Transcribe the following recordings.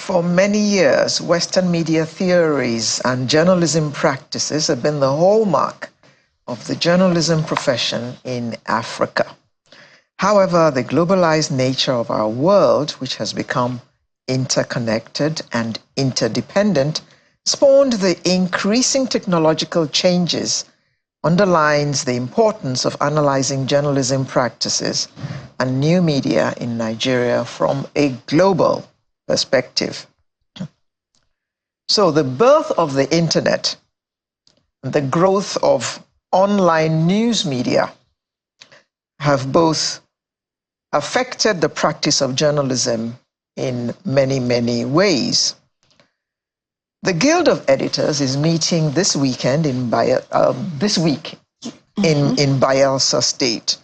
For many years, Western media theories and journalism practices have been the hallmark of the journalism profession in Africa. However, the globalized nature of our world, which has become interconnected and interdependent, spawned the increasing technological changes, underlines the importance of analyzing journalism practices and new media in Nigeria from a global perspective. So the birth of the internet and the growth of online news media have both affected the practice of journalism in many, many ways. The Guild of Editors is meeting this weekend in Bayelsa State.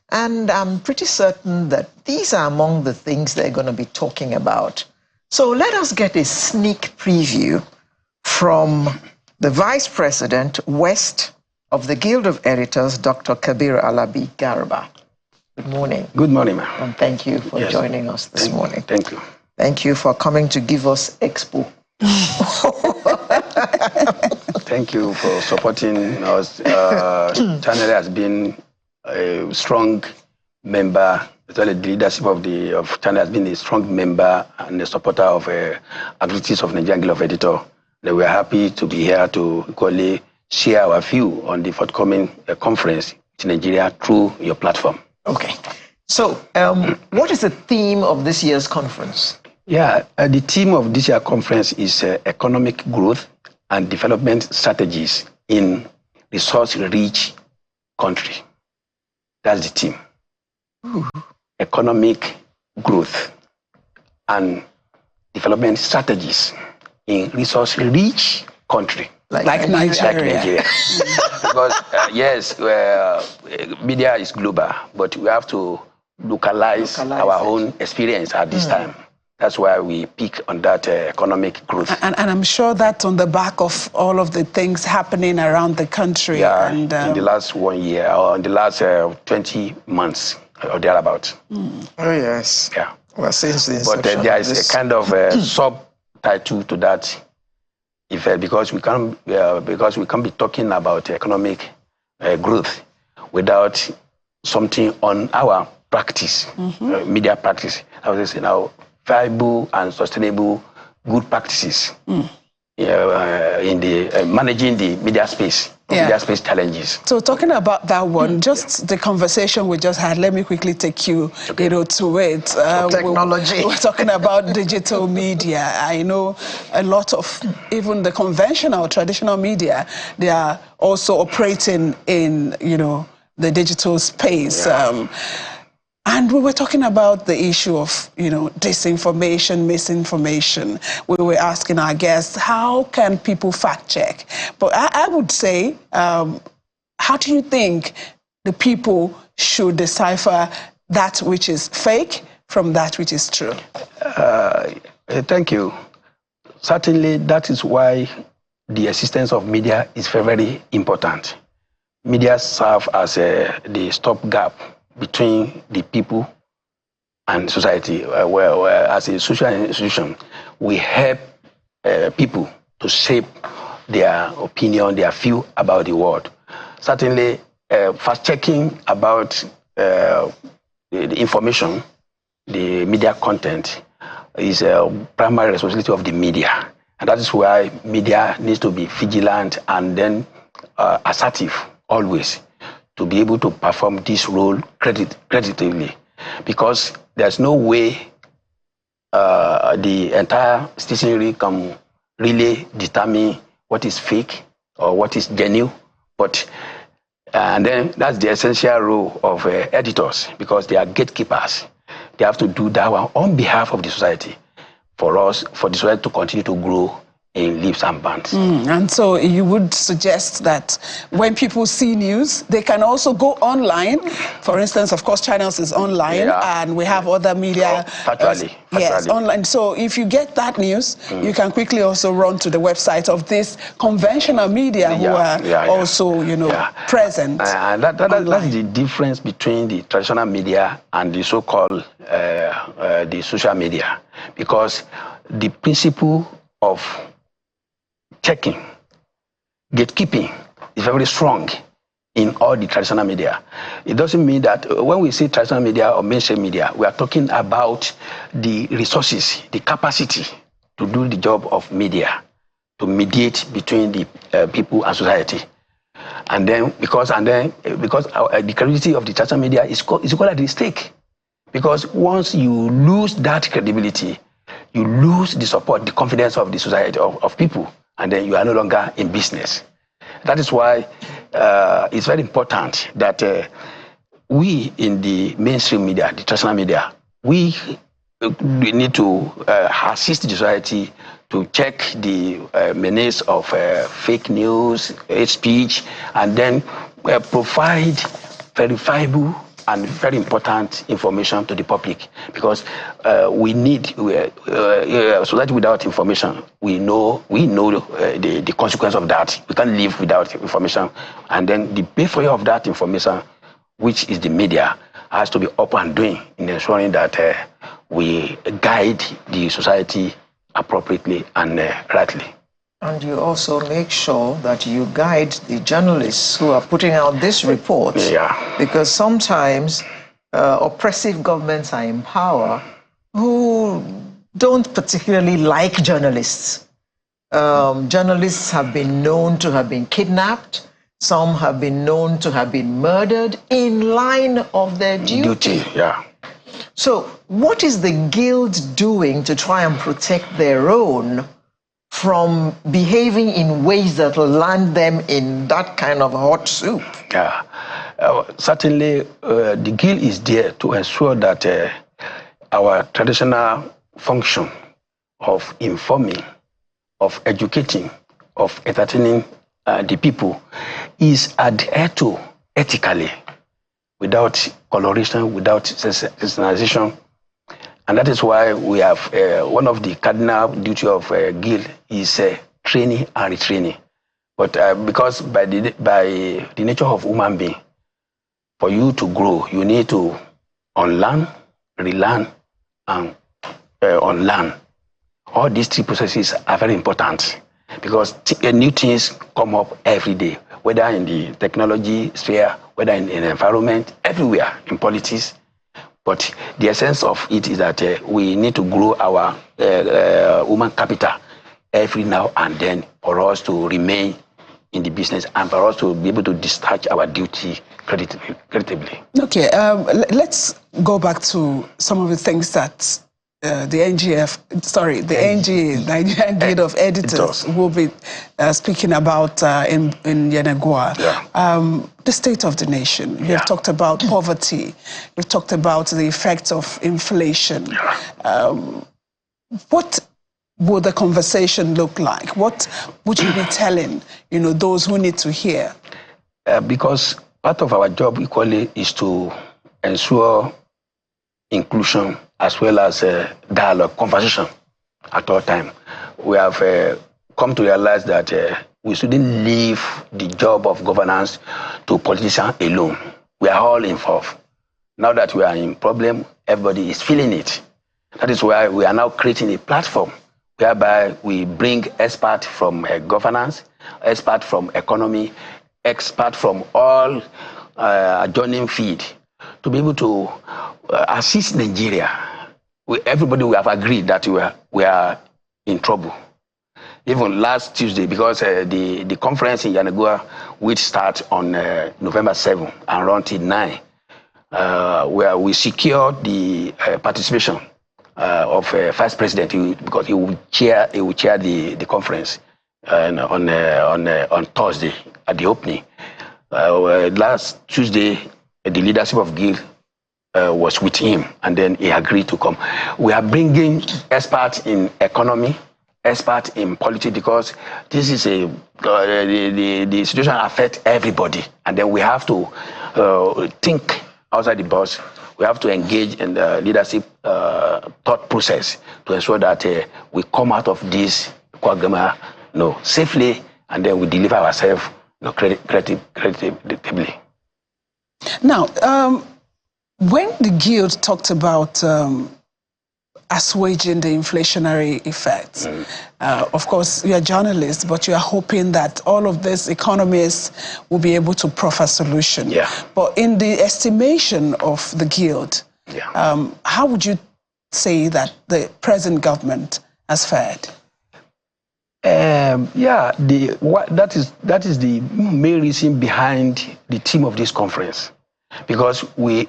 And I'm pretty certain that these are among the things they're going to be talking about. So let us get a sneak preview from the Vice President West of the Guild of Editors, Dr. Kabir Alabi Garba. Good morning. Good morning, ma'am. And thank you for joining us this morning. Thank you. Thank you for coming to give us Expo. Thank you for supporting us. Channel has been a strong member. The leadership of Channel has been a strong member and a supporter of activities of Nigerian Guild of Editors. We are happy to be here to equally share our view on the forthcoming conference in Nigeria through your platform. Okay. So, what is the theme of this year's conference? Yeah, the theme of this year's conference is economic growth and development strategies in resource-rich country. That's the theme. Ooh. Economic growth and development strategies in resource-rich country. Like Nigeria. Because, yes, media is global, but we have to localize our own experience at this time. That's why we pick on that economic growth. And I'm sure that's on the back of all of the things happening around the country. Yeah, and, in the last 1 year, or in the last 20 months, or thereabout. Oh, yes. Yeah. Well, since the inception but there is a kind of subtitle to that effect, because we can't be talking about economic growth without something on our practice, media practice. I was saying now, viable and sustainable good practices in the managing the media space. Media space challenges. So talking about that one, just the conversation we just had, let me quickly take you, to it. Technology. We're talking about digital media. I know a lot of even the conventional, traditional media, they are also operating in, the digital space. Yeah. And we were talking about the issue of, disinformation, misinformation. We were asking our guests, how can people fact check? But I would say, how do you think the people should decipher that which is fake from that which is true? Thank you. Certainly, that is why the existence of media is very, very important. Media serve as the stopgap between the people and society, where as a social institution, we help people to shape their opinion, their view about the world. Certainly, fast-checking about the information, the media content, is a primary responsibility of the media. And that is why media needs to be vigilant and then assertive always, to be able to perform this role creditably, because there's no way the entire citizenry can really determine what is fake or what is genuine. But and then that's the essential role of editors, because they are gatekeepers. They have to do that one on behalf of the society, for the society to continue to grow in leaps and bounds. And so you would suggest that when people see news, they can also go online. For instance, of course, Channels is online, and we have other media. Virtually. Yes, online. So if you get that news, you can quickly also run to the website of this conventional media who are also, you know, present. And that's the difference between the traditional media and the so-called the social media, because the principle of checking, gatekeeping is very strong in all the traditional media. It doesn't mean that when we say traditional media or mainstream media, we are talking about the resources, the capacity to do the job of media, to mediate between the people and society. And then because the credibility of the traditional media is equal at stake. Because once you lose that credibility, you lose the support, the confidence of the society, of people, and then you are no longer in business. That is why it's very important that we in the mainstream media, the traditional media, we need to assist the society to check the menace of fake news, hate speech, and then provide verifiable and very important information to the public, because we need society without information. We know the consequence of that. We can't live without information, and then the pathway of that information, which is the media, has to be up and doing in ensuring that we guide the society appropriately and rightly. And you also make sure that you guide the journalists who are putting out this report, because sometimes oppressive governments are in power who don't particularly like journalists. Journalists have been known to have been kidnapped. Some have been known to have been murdered in line of their duty. So what is the Guild doing to try and protect their own from behaving in ways that will land them in that kind of hot soup? Certainly, the Guild is there to ensure that our traditional function of informing, of educating, of entertaining the people is adhered to ethically, without coloration, without sensationalization. And that is why we have one of the cardinal duty of Guild is training and retraining. But because by the nature of human being, for you to grow, you need to unlearn, relearn, and unlearn. All these three processes are very important, because new things come up every day, whether in the technology sphere, whether in the environment, everywhere, in politics. But the essence of it is that we need to grow our human capital every now and then for us to remain in the business and for us to be able to discharge our duty creditably. Okay, let's go back to some of the things that the NGE, Nigerian Guild of Editors, will be speaking about in Yenagoa. The state of the nation. You have talked about poverty. You've talked about the effects of inflation. What would the conversation look like? What would you be telling, those who need to hear? Because part of our job equally is to ensure inclusion as well as dialogue, conversation at all time. We have come to realize that we shouldn't leave the job of governance to politicians alone. We are all involved. Now that we are in problem, everybody is feeling it. That is why we are now creating a platform whereby we bring experts from governance, experts from economy, experts from all adjoining fields to be able to assist Nigeria. Everybody will have agreed that we are in trouble. Even last Tuesday, because the conference in Yenagoa, which starts on November 7 and run till 9, where we secured the participation of Vice President, because he will chair the conference on Thursday at the opening. Last Tuesday, the leadership of Guild was with him, and then he agreed to come. We are bringing experts in economy, expert in politics because this is the situation affects everybody, and then we have to think outside the box. We have to engage in the leadership thought process to ensure that we come out of this quagmire, safely, and then we deliver ourselves, creditably. Now, when the Guild talked about assuaging the inflationary effects, of course, you're journalists, but you're hoping that all of these economists will be able to proffer a solution. Yeah. But in the estimation of the Guild, how would you say that the present government has fared? That is the main reason behind the theme of this conference, because we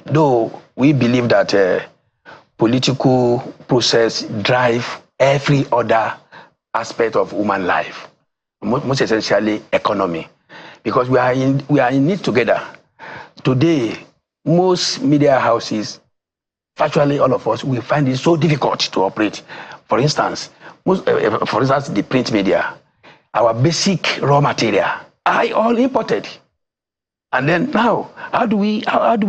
believe that political process drive every other aspect of human life, most essentially economy, because we are in it together. Today, most media houses, virtually all of us, we find it so difficult to operate. For instance, the print media, our basic raw material are all imported. And then now, how do we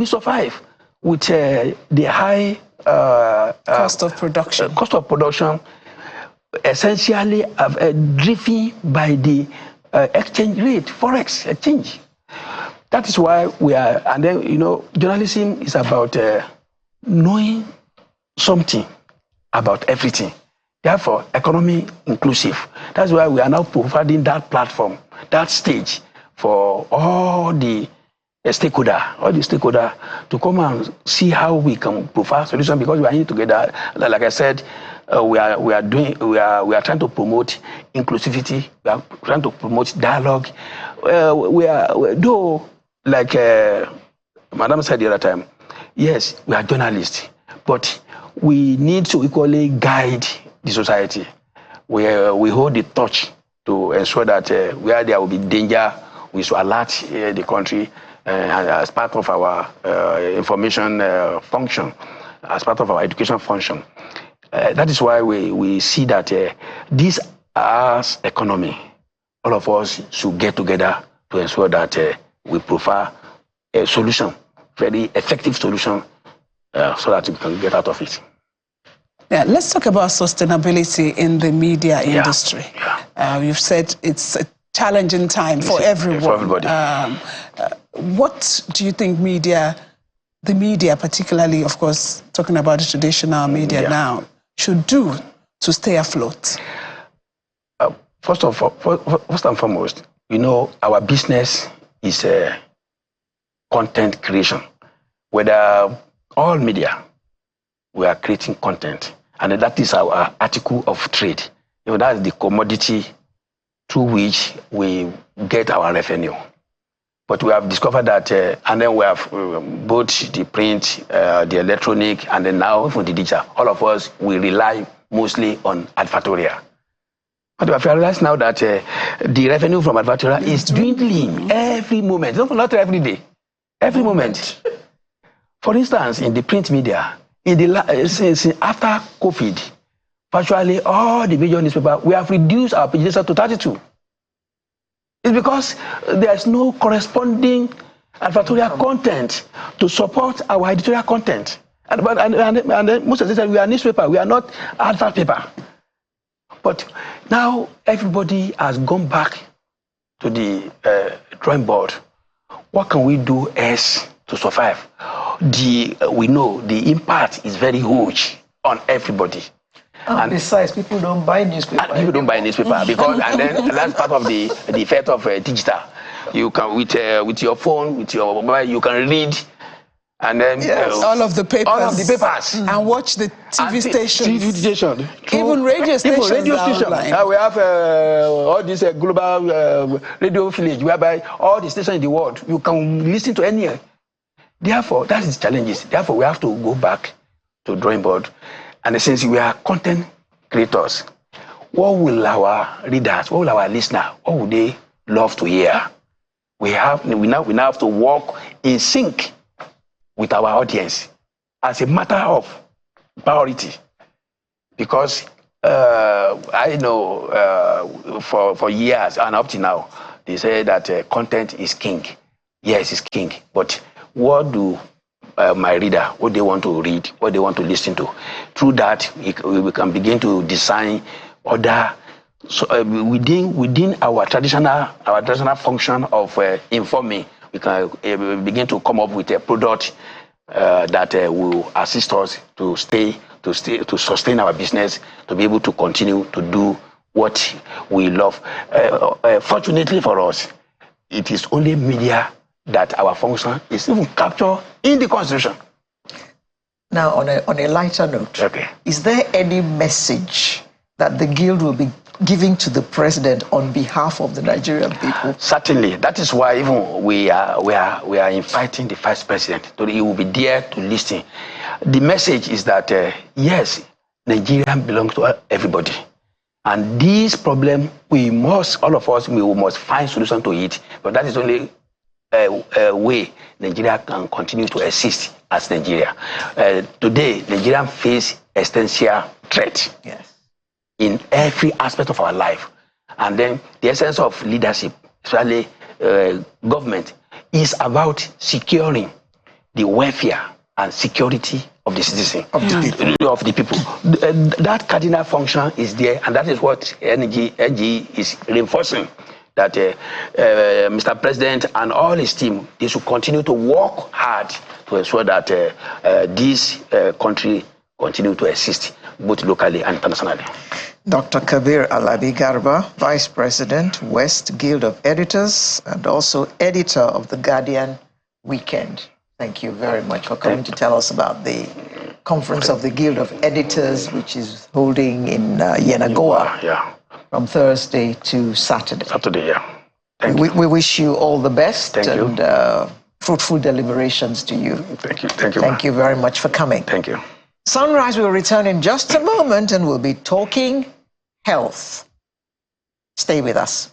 survive with the high cost of production? Cost of production, essentially driven by the exchange rate, forex exchange. That is why we are, and then journalism is about knowing something about everything. Therefore, economy inclusive. That's why we are now providing that platform, that stage for all the stakeholders to come and see how we can provide solutions, because we are in it together. Like I said, we are trying to promote inclusivity. We are trying to promote dialogue. Though, like Madam said the other time, yes, we are journalists, but we need to equally guide the society. We hold the torch to ensure that where there will be danger, we should alert the country as part of our information function, as part of our education function. That is why we see that this as economy, all of us should get together to ensure that we provide a solution, very effective solution, so that we can get out of it. Yeah, let's talk about sustainability in the media industry. You've said it's a challenging time for everyone. For everybody. What do you think the media, particularly, of course, talking about the traditional media now, should do to stay afloat? First and foremost, our business is content creation. Whether all media, we are creating content, and that is our article of trade. That is the commodity through which we get our revenue. But we have discovered that, and then we have both the print, the electronic, and then now for the digital. All of us, we rely mostly on advertorial. But we have realized now that the revenue from advertorial is dwindling every moment, not every day, every moment. For instance, in the print media, since after COVID, virtually all the major newspapers, we have reduced our pages to 32. It's because there's no corresponding advertorial content to support our editorial content. And most of the time, we are newspaper, we are not advert paper. But now everybody has gone back to the drawing board. What can we do else to survive? We know the impact is very huge on everybody. And besides, people don't buy newspaper. People don't buy newspaper because, and then that's part of the effect of digital. You can with your phone, with your mobile, you can read, and then all of the papers. All of the papers. And watch the TV stations. TV station. Even radio stations. Even radio stations. Now we have all this global radio village whereby all the stations in the world, you can listen to any. Therefore, that is the challenges. Therefore, we have to go back to drawing board. And since we are content creators, what will our readers, what will our listeners, what would they love to hear? We now have to work in sync with our audience as a matter of priority. Because I know for years and up to now, they say that content is king. Yes, it's king. But what do my reader, what they want to read, what they want to listen to? Through that, we can begin to design other. So within our traditional function of informing, we can begin to come up with a product that will assist us to sustain our business, to be able to continue to do what we love. Fortunately for us, it is only media that our function is even captured in the Constitution. Now, on a lighter note, okay, is there any message that the Guild will be giving to the president on behalf of the Nigerian people? Certainly. That is why even we are inviting the vice president. So he will be there to listen. The message is that yes, Nigeria belongs to everybody, and this problem all of us must find solution to it. But that is only a way Nigeria can continue to exist as Nigeria. Today, Nigeria face existential threat. Yes. In every aspect of our life. And then the essence of leadership, especially government, is about securing the welfare and security of the citizen, of the people. That cardinal function is there, and that is what NGE is reinforcing. That Mr. President and all his team, they should continue to work hard to ensure that this country continue to exist, both locally and internationally. Dr. Kabir Alabi Garba, Vice President, West Guild of Editors, and also editor of The Guardian Weekend. Thank you very much for coming to tell us about the conference of the Guild of Editors, which is holding in Yenagoa from Thursday to Saturday. We wish you all the best and fruitful deliberations to you. Thank you. Thank you very much for coming. Thank you. Sunrise will return in just a moment and we'll be talking health. Stay with us.